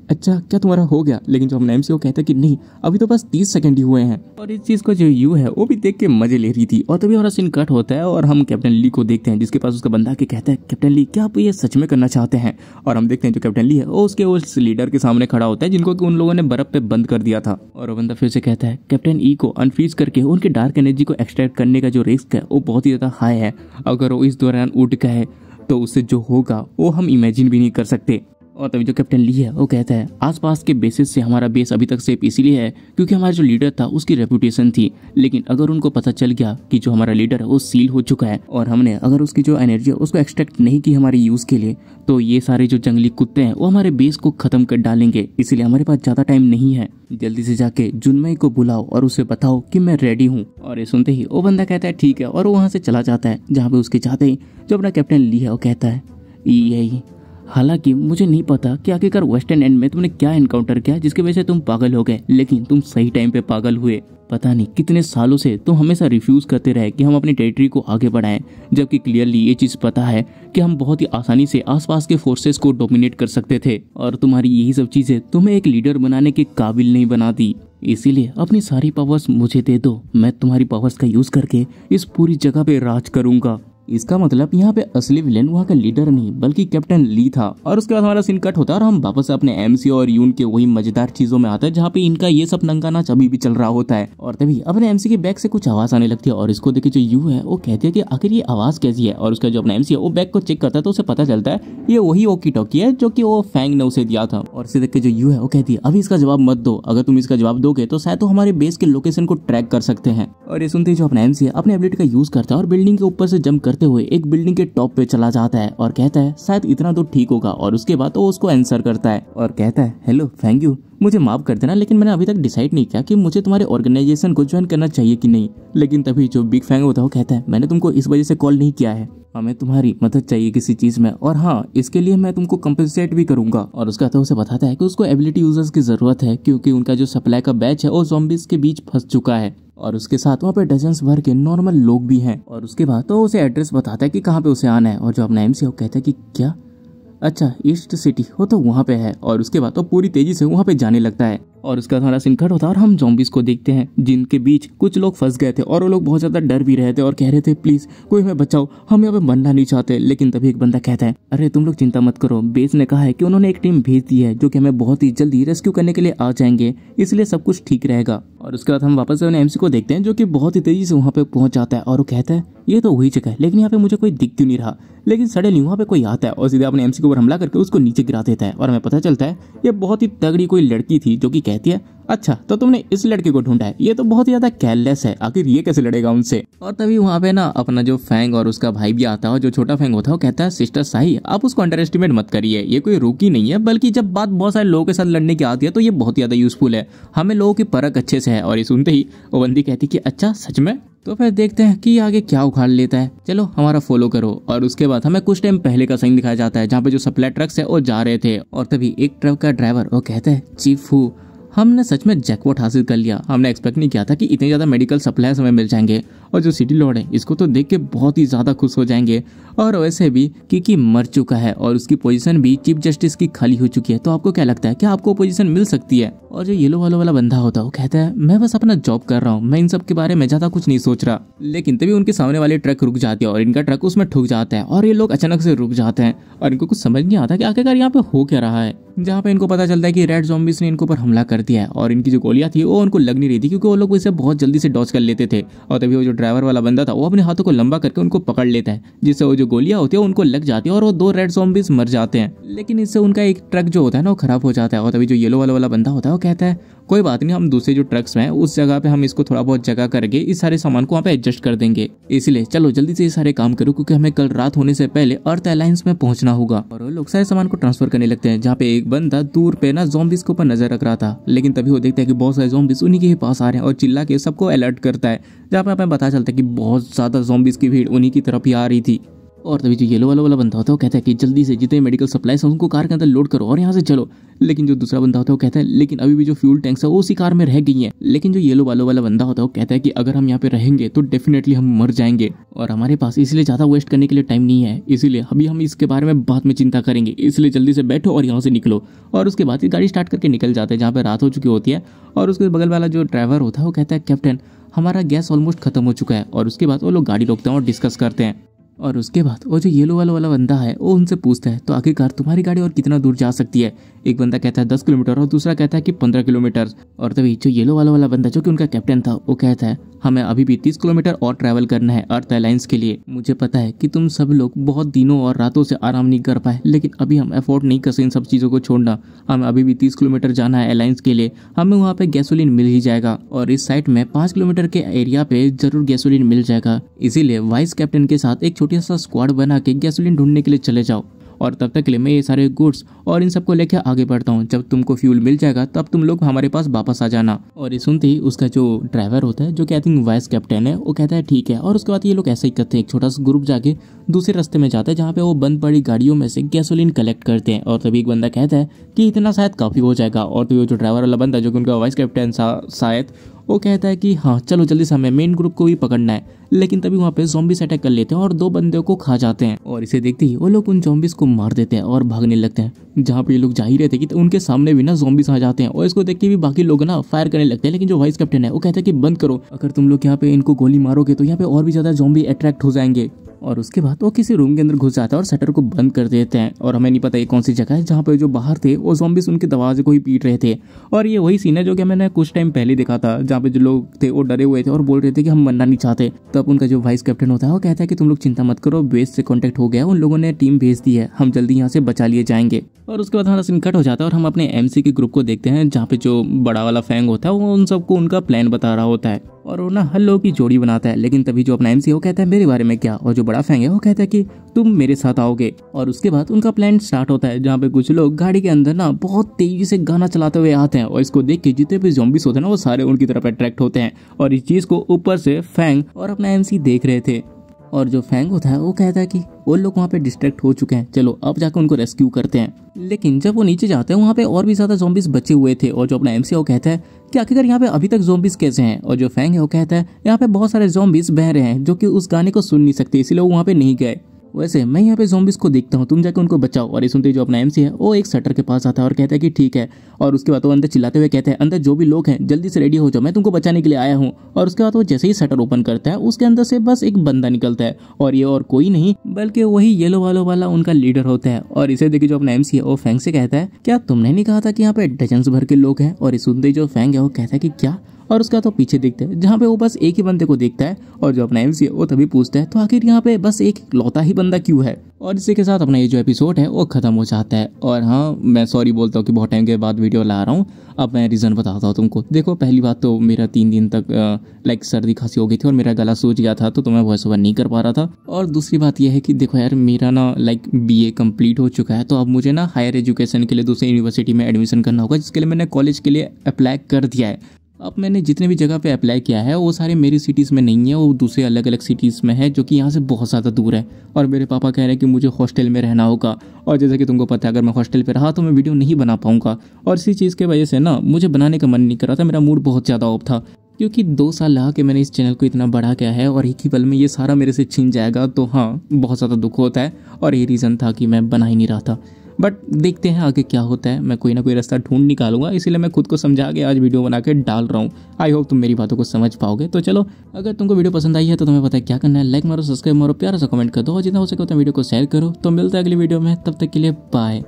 अच्छा क्या तुम्हारा हो गया। लेकिन जो अपना एमसी वो कहता है कि नहीं अभी तो बस 30 सेकंड ही हुए हैं। और इस चीज को जो यू है वो भी देख के मजे ले रही थी। और तभी हमारा सीन कट होता है और हम कैप्टन ली को देखते हैं जिसके पास उसका बंदा के कहता है कैप्टन ली क्या आप ये सच में करना चाहते हैं। और हम देखते हैं जो कैप्टन ली है वो उसके उस लीडर के सामने खड़ा होता है जिनको कि उन लोगों ने बर्फ पे बंद कर दिया था। और वो बंदा फिर से कहता है कैप्टन ई को अनफ्रीज करके उनके डार्क एनर्जी को एक्सट्रैक्ट करने का जो रिस्क है वो बहुत ही ज्यादा हाई है। अगर वो इस दौरान उठ गए तो उससे जो होगा वो हम इमेजिन भी नहीं कर सकते। और तभी जो कैप्टन ली है वो कहता है आसपास के बेसिस से हमारा बेस अभी तक सेफ इसीलिए है क्योंकि हमारा जो लीडर था उसकी रेपुटेशन थी। लेकिन अगर उनको पता चल गया कि जो हमारा लीडर है वो सील हो चुका है और हमने अगर उसकी जो एनर्जी है उसको एक्सट्रैक्ट नहीं की हमारे यूज के लिए तो ये सारे जो जंगली कुत्ते हैं वो हमारे बेस को खत्म कर डालेंगे। इसीलिए हमारे पास ज्यादा टाइम नहीं है, जल्दी से जाके जुनमई को बुलाओ और उसे बताओ कि मैं रेडी हूँ। और ये सुनते ही वो बंदा कहता है ठीक है और वो वहाँ से चला जाता है जहाँ पे उसके जाते ही जो अपना कैप्टन ली है वो कहता है यही हालांकि मुझे नहीं पता कि आखिरकार वेस्टर्न एंड में तुमने क्या एनकाउंटर किया जिसकी वजह से तुम पागल हो गए, लेकिन तुम सही टाइम पे पागल हुए। पता नहीं कितने सालों से तुम हमेशा रिफ्यूज करते रहे कि हम अपनी टेरिटरी को आगे बढ़ाएं, जबकि क्लियरली ये चीज पता है कि हम बहुत ही आसानी से आसपास के फोर्सेस को डोमिनेट कर सकते थे और तुम्हारी यही सब चीजें तुम्हें एक लीडर बनाने के काबिल नहीं बनाती। इसीलिए अपनी सारी पावर्स मुझे दे दो, मैं तुम्हारी पावर्स का यूज करके इस पूरी जगह पे राज करूंगा। इसका मतलब यहाँ पे असली विलेन वहाँ का लीडर नहीं बल्कि कैप्टन ली था। और उसके बाद हमारा सीन कट होता है और हम वापस अपने एमसी और यून के वही मजेदार चीजों में आते हैं जहाँ पे इनका ये सब नंगा नाच अभी भी चल रहा होता है। और तभी अपने एमसी के बैग से कुछ आवाज आने लगती है और इसको देखे जो यू है वो कहती है कि आखिर ये आवाज कैसी है। और उसका जो अपना एमसी है वो बैग को चेक करता है तो उसे पता चलता है ये वही ओकी टोकी है जो कि वो फैंग ने उसे दिया था। और इसे देख के जो यू है वो कहती है अभी इसका जवाब मत दो, अगर तुम इसका जवाब दोगे तो शायद तो हमारे बेस के लोकेशन को ट्रैक कर सकते हैं। और ये सुनते ही जो अपना एमसी है अपने एबिलिटी का यूज करता है और बिल्डिंग के ऊपर से जंप करते हुए एक बिल्डिंग के टॉप पे चला जाता है और कहता है शायद इतना तो ठीक होगा। और उसके बाद वो उसको आंसर करता है और कहता है हेलो थैंक यू, मुझे माफ कर देना लेकिन मैंने अभी तक डिसाइड नहीं किया कि मुझे तुम्हारे ऑर्गेनाइजेशन को ज्वाइन करना चाहिए कि नहीं। लेकिन तभी जो बिग फैंग होता है वो कहता है मैंने तुमको इस वजह से कॉल नहीं किया है, हमें तुम्हारी मदद चाहिए किसी चीज में और हाँ इसके लिए मैं तुमको कंपनसेट भी करूंगा। और उसका तो उसे बताता है कि उसको एबिलिटी यूजर्स की जरूरत है क्योंकि उनका जो सप्लाई का बैच है वो ज़ॉम्बीज के बीच फंस चुका है और उसके साथ वहाँ पे डजन्स भर के नॉर्मल लोग भी हैं। और उसके बाद तो उसे एड्रेस बताता है कि कहाँ पे उसे आना है। और जो अपना एमसी है वो कहता है कि क्या अच्छा ईस्ट सिटी हो तो वहाँ पे है। और उसके बाद तो पूरी तेजी से वहाँ पे जाने लगता है और उसका थोड़ा सीन कट होता है और हम ज़ॉम्बीज को देखते हैं जिनके बीच कुछ लोग फंस गए थे और वो लोग बहुत ज्यादा डर भी रहे थे और कह रहे थे प्लीज कोई हमें बचाओ, हम यहाँ पे मरना नहीं चाहते। लेकिन तभी एक बंदा कहता है अरे तुम लोग चिंता मत करो, बेस ने कहा है कि उन्होंने एक टीम भेज दी है जो कि हमें बहुत ही जल्दी रेस्क्यू करने के लिए आ जाएंगे, इसलिए सब कुछ ठीक रहेगा। और उसके बाद हम वापस से एमसी को देखते हैं जो कि बहुत ही तेजी से वहाँ पे पहुंच जाता है और वो कहता है ये तो वही जगह है लेकिन यहाँ पे मुझे कोई दिख क्यों नहीं रहा। लेकिन सडनली वहाँ पे कोई आता है और सीधे अपने एमसी के ऊपर हमला करके उसको नीचे गिरा देता है और हमें पता चलता है ये बहुत ही तगड़ी कोई लड़की थी जो कि कहती है अच्छा तो तुमने इस लड़के को ढूंढा है, ये तो बहुत ही ज्यादा केयरलेस है, आखिर ये कैसे लड़ेगा उनसे। और तभी वहाँ पे ना अपना जो फैंग और उसका भाई भी आता है और जो छोटा फैंग होता है वो कहता है सिस्टर साही आप उसको अंडर एस्टिमेट मत करिए, ये कोई रूकी नहीं है बल्कि जब बात बहुत सारे लोगों के साथ लड़ने की आती है तो ये बहुत ज्यादा यूजफुल है, हमें लोगों की परख अच्छे से है। और ये सुनते ही वो बंदी कहती कि अच्छा सच में, तो फिर देखते हैं कि आगे क्या उखाड़ लेता है, चलो हमारा फॉलो करो। और उसके बाद हमें कुछ टाइम पहले का सीन दिखाया जाता है जहाँ पे जो सप्लाई ट्रक्स है वो जा रहे थे और तभी एक ट्रक का ड्राइवर वो कहता है चीफ हु हमने सच में जैकपॉट हासिल कर लिया, हमने एक्सपेक्ट नहीं किया था कि इतने ज्यादा मेडिकल सप्लाईज हमें मिल जाएंगे और जो सिटी लॉर्ड है इसको तो देख के बहुत ही ज्यादा खुश हो जाएंगे। और वैसे भी किकी मर चुका है और उसकी पोजीशन भी चीफ जस्टिस की खाली हो चुकी है, तो आपको क्या लगता है कि आपको पोजीशन मिल सकती है। और जो येलो वाला बंदा होता है वो कहता है मैं बस अपना जॉब कर रहा हूँ, मैं इन सब के बारे में ज्यादा कुछ नहीं सोच रहा। लेकिन तभी उनके सामने वाले ट्रक रुक जाती है और इनका ट्रक उसमें ठुक जाता है और ये लोग अचानक से रुक जाते हैं और इनको कुछ समझ नहीं आता कि आखिरकार यहाँ पे हो क्या रहा है। जहाँ पे इनको पता चलता है कि रेड ज़ॉम्बीज ने इनको पर हमला कर दिया है और इनकी जो गोलियां थी वो उनको लग नहीं रही थी क्योंकि वो लोग इसे बहुत जल्दी से डॉज कर लेते थे। और तभी वो जो ड्राइवर वाला बंदा था वो अपने हाथों को लंबा करके उनको पकड़ लेता है जिससे वो जो गोलियां होती है उनको लग जाती है और वो 2 रेड ज़ॉम्बीज मर जाते हैं। लेकिन इससे उनका एक ट्रक जो होता है ना वो खराब हो जाता है। और तभी जो येलो वाला बंदा होता है वो कहता है कोई बात नहीं, हम दूसरे जो ट्रक्स में उस जगह पे हम इसको थोड़ा बहुत जगह करके इस सारे सामान को वहाँ पे एडजस्ट कर देंगे, इसलिए चलो जल्दी से ये सारे काम करो क्योंकि हमें कल रात होने से पहले अर्थ अलायंस में पहुंचना होगा। और वो लोग सारे सामान को ट्रांसफर करने लगते हैं जहाँ पे एक बंदा दूर पे ना ज़ॉम्बीज के ऊपर नजर रख रहा था। लेकिन तभी वो देखता है कि बहुत सारे ज़ॉम्बीज उन्हीं के पास आ रहे हैं और चिल्ला के सबको अलर्ट करता है, जहाँ पे हमें पता चलता है कि बहुत ज्यादा ज़ॉम्बीज की भीड़ उन्हीं की तरफ ही आ रही थी। और तभी जो येलो वाला बंदा होता है वो कहता है कि जल्दी से जितने मेडिकल सप्लाईज हैं उनको कार के अंदर लोड करो और यहाँ से चलो। लेकिन जो दूसरा बंदा होता है वो कहता है लेकिन अभी भी जो फ्यूल टैंक्स है वो उसी कार में रह गई हैं। लेकिन जो येलो वाला बंदा होता है वो कहता है कि अगर हम यहाँ पे रहेंगे तो डेफिनेटली हम मर जाएंगे और हमारे पास इसलिए ज़्यादा वेस्ट करने के लिए टाइम नहीं है, इसीलिए अभी हम इसके बारे में बाद में चिंता करेंगे, इसलिए जल्दी से बैठो और यहाँ से निकलो। और उसके बाद गाड़ी स्टार्ट करके निकल जाते हैं जहाँ पे रात हो चुकी होती है। और उसके बगल वाला जो ड्राइवर होता है वो कहता है कैप्टन हमारा गैस ऑलमोस्ट खत्म हो चुका है। और उसके बाद वो लोग गाड़ी रोकते हैं और डिस्कस करते हैं। और उसके बाद वो जो येलो वाला बंदा है वो उनसे पूछता है तो आखिरकार तुम्हारी गाड़ी और कितना दूर जा सकती है। एक बंदा कहता है 10 किलोमीटर और दूसरा कहता है कि 15 किलोमीटर। और तभी जो येलो वाला बंदा जो कि उनका कैप्टन था वो कहता है हमें अभी भी 30 किलोमीटर और ट्रैवल करना है अर्थ एलायंस के लिए। मुझे पता है कि तुम सब लोग बहुत दिनों और रातों से आराम नहीं कर पाए, लेकिन अभी हम अफोर्ड नहीं कर सकते इन सब चीज़ों को छोड़ना। हमें अभी भी 30 किलोमीटर जाना है एलायंस के लिए, हमें वहाँ पे गैसोलीन मिल ही जाएगा और इस साइट में 5 किलोमीटर के एरिया पे जरूर गैसोलीन मिल जाएगा। इसीलिए वाइस कैप्टन के साथ एक छोटा सा स्क्वाड बना के गैसोलीन ढूंढने के लिए चले जाओ और तब तक के लिए मैं ये सारे गुड्स और इन सबको लेकर आगे बढ़ता हूँ। जब तुमको फ्यूल मिल जाएगा तब तुम लोग हमारे पास वापस आ जाना। और ये सुनते ही उसका जो ड्राइवर होता है जो कि आई थिंक वाइस कैप्टन है वो कहता है ठीक है। और उसके बाद ये लोग ऐसे ही करते हैं, एक छोटा सा ग्रुप जाके दूसरे रास्ते में जाता है जहाँ पे वो बंद पड़ी गाड़ियों में से गैसोलीन कलेक्ट करते हैं। और तभी एक बंदा कहता है कि इतना शायद काफी हो जाएगा। और तो जो ड्राइवर वाला बंदा जो कि उनका वाइस कैप्टन शायद वो कहता है कि हाँ चलो जल्दी से हमें मेन ग्रुप को भी पकड़ना है। लेकिन तभी वहाँ पे ज़ॉम्बीज अटैक कर लेते हैं और 2 बंदों को खा जाते हैं। और इसे देखते ही वो लोग उन ज़ॉम्बीज को मार देते हैं और भागने लगते हैं। जहाँ पे ये लोग जा ही रहे थे कि तो उनके सामने भी ना ज़ॉम्बीज आ जाते हैं और इसको देख के भी बाकी लोग ना फायर करने लगते हैं। लेकिन जो वाइस कैप्टन है वो कहता है कि बंद करो, अगर तुम लोग यहाँ पे इनको गोली मारोगे तो यहाँ पे और भी ज़्यादा ज़ॉम्बी अट्रैक्ट हो जाएंगे। और उसके बाद वो किसी रूम के अंदर घुस जाता है और शटर को बंद कर देते हैं। और हमें नहीं पता ये कौन सी जगह है जहाँ पे जो बाहर थे वो ज़ॉम्बीज उनके दरवाजे को ही पीट रहे थे। और ये वही सीन है जो कि मैंने कुछ टाइम पहले देखा था, जहाँ पे जो लोग थे वो डरे हुए थे और बोल रहे थे कि हम मरना नहीं चाहते। तब उनका जो वाइस कैप्टन होता है वो कहता है कि तुम लोग चिंता मत करो, बेस से कॉन्टेक्ट हो गया, उन लोगों ने टीम भेज दी है, हम जल्दी यहाँ से बचा लिए जाएंगे। और उसके बाद हमारा सीन कट हो जाता है और हम अपने एमसी के ग्रुप को देखते हैं जहाँ पे जो बड़ा वाला फैंग होता है वो उन सबको उनका प्लान बता रहा होता है और वो ना हल्लो की जोड़ी बनाता है। लेकिन तभी जो अपना एमसी है वो कहता है मेरे बारे में क्या, और जो बड़ा फैंग है वो कहता है कि तुम मेरे साथ आओगे। और उसके बाद उनका प्लान स्टार्ट होता है जहाँ पे कुछ लोग गाड़ी के अंदर ना बहुत तेजी से गाना चलाते हुए आते हैं और इसको देख के जितने भी ज़ॉम्बीज होते हैं ना वो सारे उनकी तरफ अट्रैक्ट होते हैं। और इस चीज को ऊपर से फैंग और अपना एमसी देख रहे थे। और जो फैंग होता है वो कहता है कि वो लोग वहाँ पे डिस्ट्रैक्ट हो चुके हैं, चलो अब जाकर उनको रेस्क्यू करते हैं। लेकिन जब वो नीचे जाते हैं वहाँ पे और भी ज्यादा ज़ॉम्बीज बचे हुए थे। और जो अपना एमसी है वो कहता है कि आखिरकार यहाँ पे अभी तक ज़ॉम्बीज कैसे हैं। और जो फैंग है वो कहता है यहाँ पे बहुत सारे ज़ॉम्बीज बह रहे हैं जो कि उस गाने को सुन नहीं सकते, इसीलिए वो वहाँ पे नहीं गए। वैसे मैं यहाँ पे ज़ॉम्बीज को देखता हूँ, तुम जाकर उनको बचाओ। और ये सुनते जो अपना एमसी है वो एक शटर के पास आता है और कहता है कि ठीक है। और उसके बाद वो अंदर चिल्लाते हुए कहते हैं अंदर जो भी लोग हैं जल्दी से रेडी हो जाओ, मैं तुमको बचाने के लिए आया हूँ। और उसके बाद वो जैसे ही शटर ओपन करता है उसके अंदर से बस एक बंदा निकलता है और ये और कोई नहीं बल्कि वही येलो वाला उनका लीडर होता है। और इसे देखिए जो अपना एमसी है वो फैंग से कहता है क्या तुमने नहीं कहा था कि यहाँ पे डजन्स भर के लोग हैं। और ये सुनते जो फैंग है वो कहता है कि क्या। और उसका तो पीछे देखते हैं जहाँ पे वो बस एक ही बंदे को देखता है। और जो अपना एमसी है वो तभी पूछता है तो आखिर यहाँ पे बस एक लौता ही बंदा क्यों है। और इसी के साथ अपना ये जो एपिसोड है वो खत्म हो जाता है। और हाँ मैं सॉरी बोलता हूँ कि बहुत टाइम के बाद वीडियो ला रहा हूँ। अब मैं रीज़न बताता हूँ तुमको। देखो पहली बात तो मेरा 3 दिन तक लाइक सर्दी खांसी हो गई थी और मेरा गला सूज गया था तो मैं वॉइस ओवर नहीं कर पा रहा था। और दूसरी बात यह है कि देखो यार मेरा ना लाइक BA कंप्लीट हो चुका है तो अब मुझे ना हायर एजुकेशन के लिए दूसरी यूनिवर्सिटी में एडमिशन करना होगा, जिसके लिए मैंने कॉलेज के लिए अप्लाई कर दिया है। अब मैंने जितने भी जगह पे अप्लाई किया है वो सारे मेरी सिटीज़ में नहीं है, वो दूसरे अलग अलग सिटीज़ में है जो कि यहाँ से बहुत ज़्यादा दूर है। और मेरे पापा कह रहे हैं कि मुझे हॉस्टल में रहना होगा। और जैसे कि तुमको पता है अगर मैं हॉस्टल पे रहा तो मैं वीडियो नहीं बना पाऊंगा। और इसी चीज़ की वजह से ना मुझे बनाने का मन नहीं कर रहा था, मेरा मूड बहुत ज़्यादा ऑफ था। क्योंकि 2 साल लगा के मैंने इस चैनल को इतना बड़ा किया है और एक ही पल में ये सारा मेरे से छीन जाएगा तो हाँ बहुत ज़्यादा दुख होता है। और ये रीज़न था कि मैं बना ही नहीं रहा था। बट देखते हैं आगे क्या होता है, मैं कोई ना कोई रास्ता ढूंढ निकालूंगा, इसीलिए मैं खुद को समझा के आज वीडियो बना के डाल रहा हूँ। आई होप तुम मेरी बातों को समझ पाओगे। तो चलो अगर तुमको वीडियो पसंद आई है तो तुम्हें पता है क्या करना है, लाइक मारो, सब्सक्राइब मारो, प्यारा सा कमेंट कर दो और जितना हो सके उतना वीडियो को शेयर करो। तो मिलता है अगली वीडियो में, तब तक के लिए बाय।